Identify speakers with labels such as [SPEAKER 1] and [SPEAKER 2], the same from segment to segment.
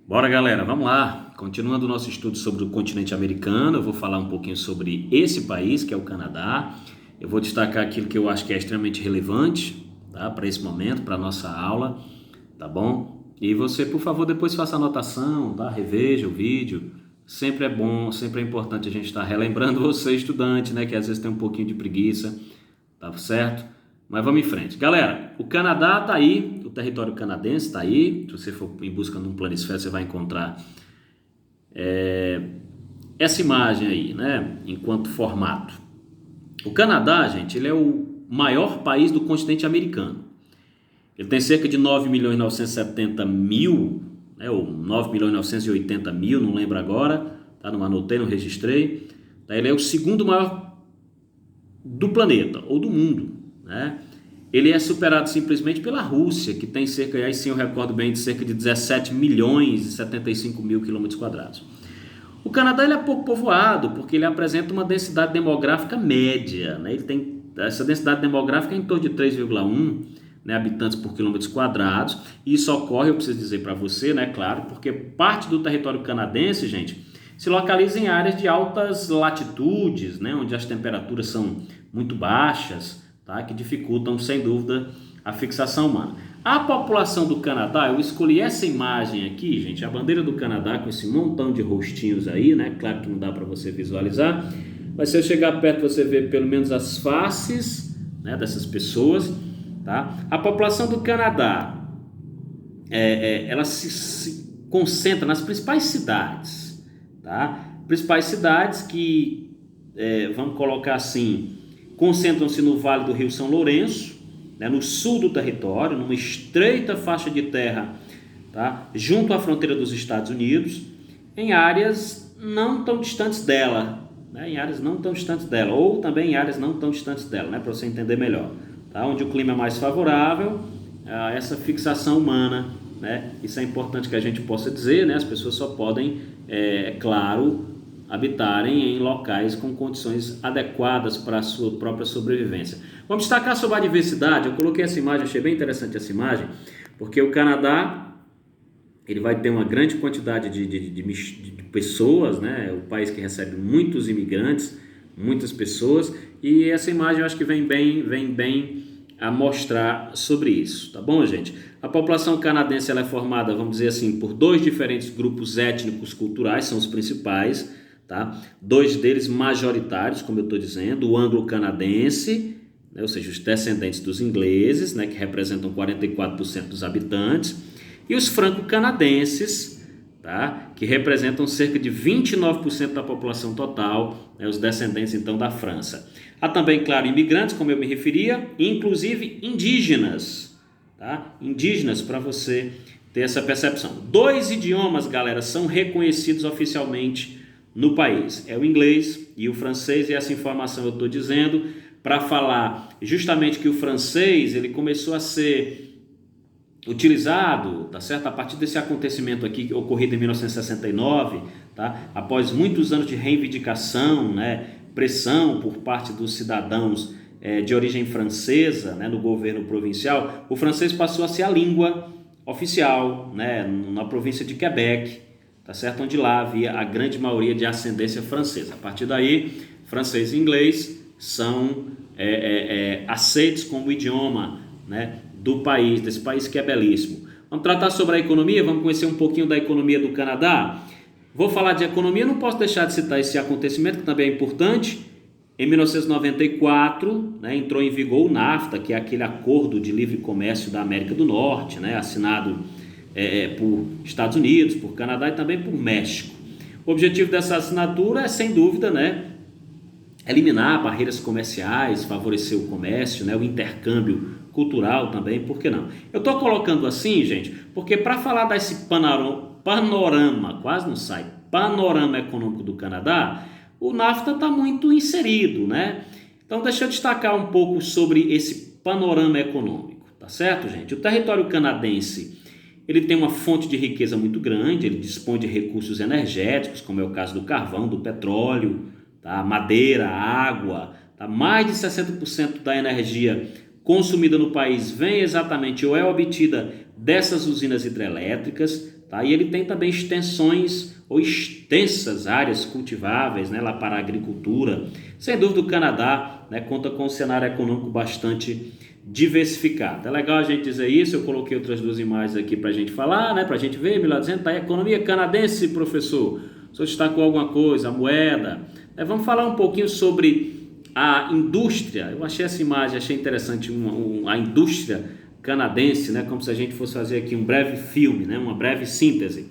[SPEAKER 1] Bora, galera, vamos lá. Continuando o nosso estudo sobre o continente americano, eu vou falar um pouquinho sobre esse país, que é o Canadá. Eu vou destacar aquilo que eu acho que é extremamente relevante, tá, para esse momento, para a nossa aula, tá bom? E você, por favor, depois faça a anotação, tá? Reveja o vídeo. Sempre é bom, sempre é importante a gente estar relembrando você, estudante, né, que às vezes tem um pouquinho de preguiça, tá certo? Mas vamos em frente. Galera, o Canadá está aí, o território canadense está aí. Se você for em busca de um planisfério, você vai encontrar essa imagem aí, né? Enquanto formato. O Canadá, gente, ele é o maior país do continente americano. Ele tem cerca de 9.970.000, né? Ou 9.980.000, não lembro agora, tá? Não anotei, não registrei. Ele é o segundo maior do planeta, ou do mundo, né? Ele é superado simplesmente pela Rússia, que tem cerca, aí sim eu recordo bem, de cerca de 17 milhões e 75 mil quilômetros quadrados. O Canadá ele é pouco povoado, porque ele apresenta uma densidade demográfica média, né? Ele tem essa densidade demográfica em torno de 3,1, né, habitantes por quilômetros quadrados, e isso ocorre, eu preciso dizer para você, né, claro, porque parte do território canadense, gente, se localiza em áreas de altas latitudes, né, onde as temperaturas são muito baixas, tá, que dificultam, sem dúvida, a fixação humana. A população do Canadá, eu escolhi essa imagem aqui, gente, a bandeira do Canadá com esse montão de rostinhos aí, né, claro que não dá para você visualizar, mas se eu chegar perto você vê pelo menos as faces, né, dessas pessoas, tá? A população do Canadá, ela se concentra nas principais cidades, tá? Principais cidades que, vamos colocar assim, concentram-se no Vale do Rio São Lourenço, né, no sul do território, numa estreita faixa de terra, tá, junto à fronteira dos Estados Unidos, em áreas não tão distantes dela, né, ou também em áreas não tão distantes dela, né, para você entender melhor, tá, onde o clima é mais favorável a essa fixação humana, né, isso é importante que a gente possa dizer, né, as pessoas só podem, claro, habitarem em locais com condições adequadas para a sua própria sobrevivência. Vamos destacar sobre a diversidade. Eu coloquei essa imagem, achei bem interessante essa imagem, porque o Canadá ele vai ter uma grande quantidade de pessoas, né? É o país que recebe muitos imigrantes, muitas pessoas, e essa imagem eu acho que vem bem a mostrar sobre isso, tá bom, gente? A população canadense ela é formada, vamos dizer assim, por dois diferentes grupos étnicos culturais, são os principais, tá? Dois deles majoritários, como eu estou dizendo, o anglo-canadense, né? Ou seja, os descendentes dos ingleses, né? Que representam 44% dos habitantes, e os franco-canadenses, tá? Que representam cerca de 29% da população total, né? Os descendentes então da França. Há também, claro, imigrantes, como eu me referia, inclusive indígenas, tá? Indígenas, para você ter essa percepção. Dois idiomas, galera, são reconhecidos oficialmente no país, é o inglês e o francês, e essa informação eu estou dizendo para falar justamente que o francês ele começou a ser utilizado, tá certo? A partir desse acontecimento aqui ocorrido em 1969, tá? Após muitos anos de reivindicação, né? Pressão por parte dos cidadãos de origem francesa, né? No governo provincial, o francês passou a ser a língua oficial, né? Na província de Quebec, tá certo? Onde lá havia a grande maioria de ascendência francesa. A partir daí, francês e inglês são aceitos como idioma, né, do país, desse país que é belíssimo. Vamos tratar sobre a economia, vamos conhecer um pouquinho da economia do Canadá. Vou falar de economia, não posso deixar de citar esse acontecimento que também é importante. Em 1994, né, entrou em vigor o NAFTA, que é aquele acordo de livre comércio da América do Norte, né, assinado por Estados Unidos, por Canadá e também por México. O objetivo dessa assinatura é, sem dúvida, né, eliminar barreiras comerciais, favorecer o comércio, né, o intercâmbio cultural também, por que não? Eu estou colocando assim, gente, porque para falar desse panorama, quase não sai, panorama econômico do Canadá, o NAFTA está muito inserido, né? Então deixa eu destacar um pouco sobre esse panorama econômico, tá certo, gente? O território canadense ele tem uma fonte de riqueza muito grande, ele dispõe de recursos energéticos, como é o caso do carvão, do petróleo, tá? Madeira, água, tá? Mais de 60% da energia consumida no país vem exatamente ou é obtida dessas usinas hidrelétricas, tá? E ele tem também extensões ou extensas áreas cultiváveis, né, lá para a agricultura. Sem dúvida, o Canadá, né, conta com um cenário econômico bastante diversificado. É legal a gente dizer isso. Eu coloquei outras duas imagens aqui para a gente falar, né, para a gente ver, melhor dizendo, tá? A economia canadense, professor. O senhor destacou alguma coisa, a moeda. Vamos falar um pouquinho sobre a indústria. Eu achei essa imagem, achei interessante, a indústria canadense, né, como se a gente fosse fazer aqui um breve filme, né, uma breve síntese.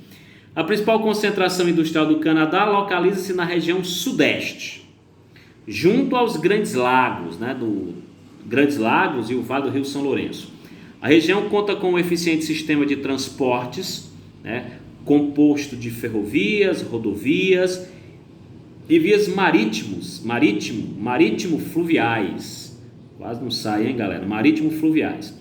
[SPEAKER 1] A principal concentração industrial do Canadá localiza-se na região sudeste, junto aos Grandes Lagos, né, Grandes Lagos e o Vale do Rio São Lourenço. A região conta com um eficiente sistema de transportes, né, composto de ferrovias, rodovias e vias marítimo-fluviais. Quase não sai, hein, galera? Marítimo-fluviais.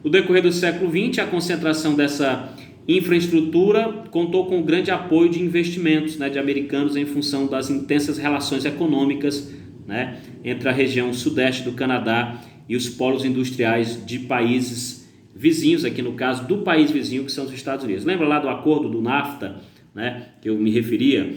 [SPEAKER 1] No decorrer do século XX, a concentração dessa infraestrutura contou com grande apoio de investimentos, né, de americanos em função das intensas relações econômicas, né, entre a região sudeste do Canadá e os polos industriais de países vizinhos, aqui no caso do país vizinho, que são os Estados Unidos. Lembra lá do acordo do NAFTA, né, que eu me referia?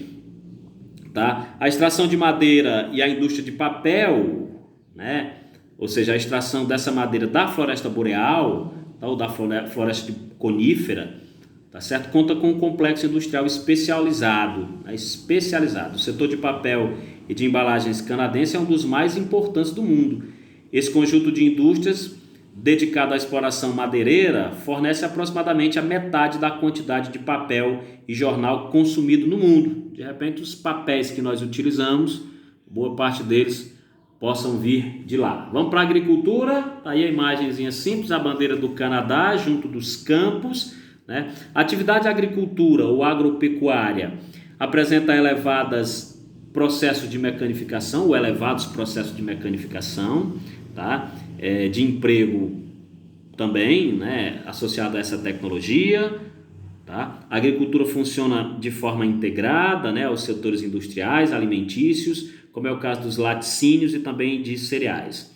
[SPEAKER 1] Tá? A extração de madeira e a indústria de papel, né, ou seja, a extração dessa madeira da floresta boreal, tá, ou da floresta conífera, tá certo? Conta com um complexo industrial especializado, né, especializado. O setor de papel e de embalagens canadense é um dos mais importantes do mundo. Esse conjunto de indústrias dedicado à exploração madeireira fornece aproximadamente a metade da quantidade de papel e jornal consumido no mundo. De repente, os papéis que nós utilizamos, boa parte deles possam vir de lá. Vamos para a agricultura. Tá aí a imagenzinha simples, a bandeira do Canadá junto dos campos, né? A atividade agricultura ou agropecuária apresenta elevados processos de mecanificação, tá? De emprego também, né, associado a essa tecnologia, tá? A agricultura funciona de forma integrada, né, aos setores industriais, alimentícios, como é o caso dos laticínios e também de cereais.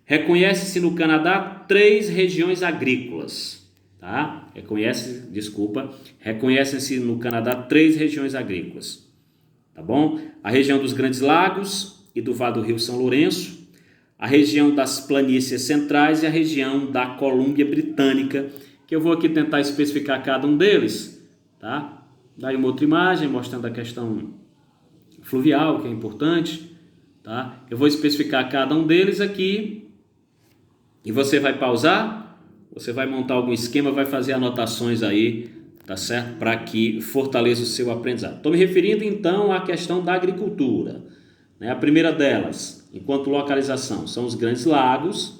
[SPEAKER 1] Reconhece-se no Canadá 3 regiões agrícolas, tá? Reconhecem-se no Canadá 3 regiões agrícolas, tá bom? A região dos Grandes Lagos e do Vale do Rio São Lourenço, a região das planícies centrais e a região da Colômbia Britânica, que eu vou aqui tentar especificar cada um deles, tá? Daí uma outra imagem mostrando a questão fluvial, que é importante, tá? Eu vou especificar cada um deles aqui e você vai pausar, você vai montar algum esquema, vai fazer anotações aí, tá certo? Para que fortaleça o seu aprendizado. Estou me referindo então à questão da agricultura, né? A primeira delas, enquanto localização, são os Grandes Lagos.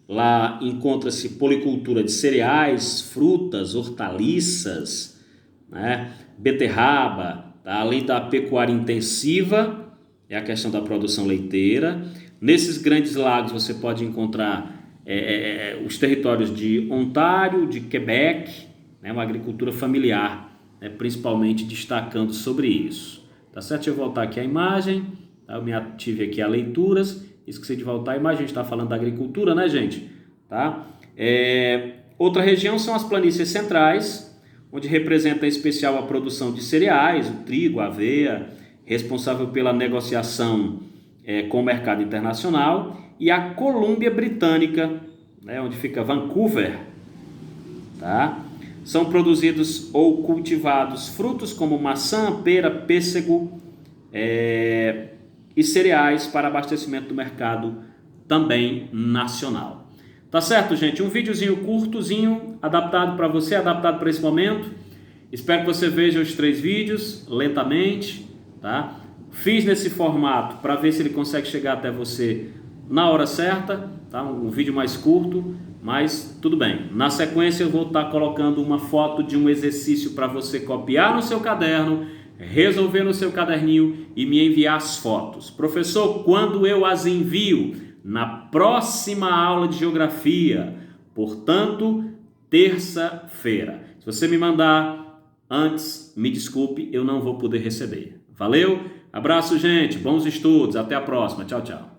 [SPEAKER 1] Lá encontra-se policultura de cereais, frutas, hortaliças, né? Beterraba, tá? Além da pecuária intensiva, é a questão da produção leiteira. Nesses Grandes Lagos você pode encontrar os territórios de Ontário, de Quebec, né? Uma agricultura familiar, né? Principalmente destacando sobre isso. Tá certo? Deixa eu voltar aqui a imagem. Eu me ative aqui a leituras, esqueci de voltar a imagem, a gente está falando da agricultura, né, gente? Tá? Outra região são as planícies centrais, onde representa em especial a produção de cereais, o trigo, a aveia, responsável pela negociação com o mercado internacional, e a Colômbia Britânica, né, onde fica Vancouver, tá? São produzidos ou cultivados frutos como maçã, pera, pêssego, e cereais para abastecimento do mercado também nacional. Tá certo, gente? Um videozinho curtozinho, adaptado para você, adaptado para esse momento. Espero que você veja os 3 vídeos lentamente, tá? Fiz nesse formato para ver se ele consegue chegar até você na hora certa, tá? Um vídeo mais curto, mas tudo bem. Na sequência eu vou estar colocando uma foto de um exercício para você copiar no seu caderno, resolver no seu caderninho e me enviar as fotos. Professor, quando eu as envio? Na próxima aula de geografia, portanto, terça-feira. Se você me mandar antes, me desculpe, eu não vou poder receber. Valeu? Abraço, gente. Bons estudos. Até a próxima. Tchau, tchau.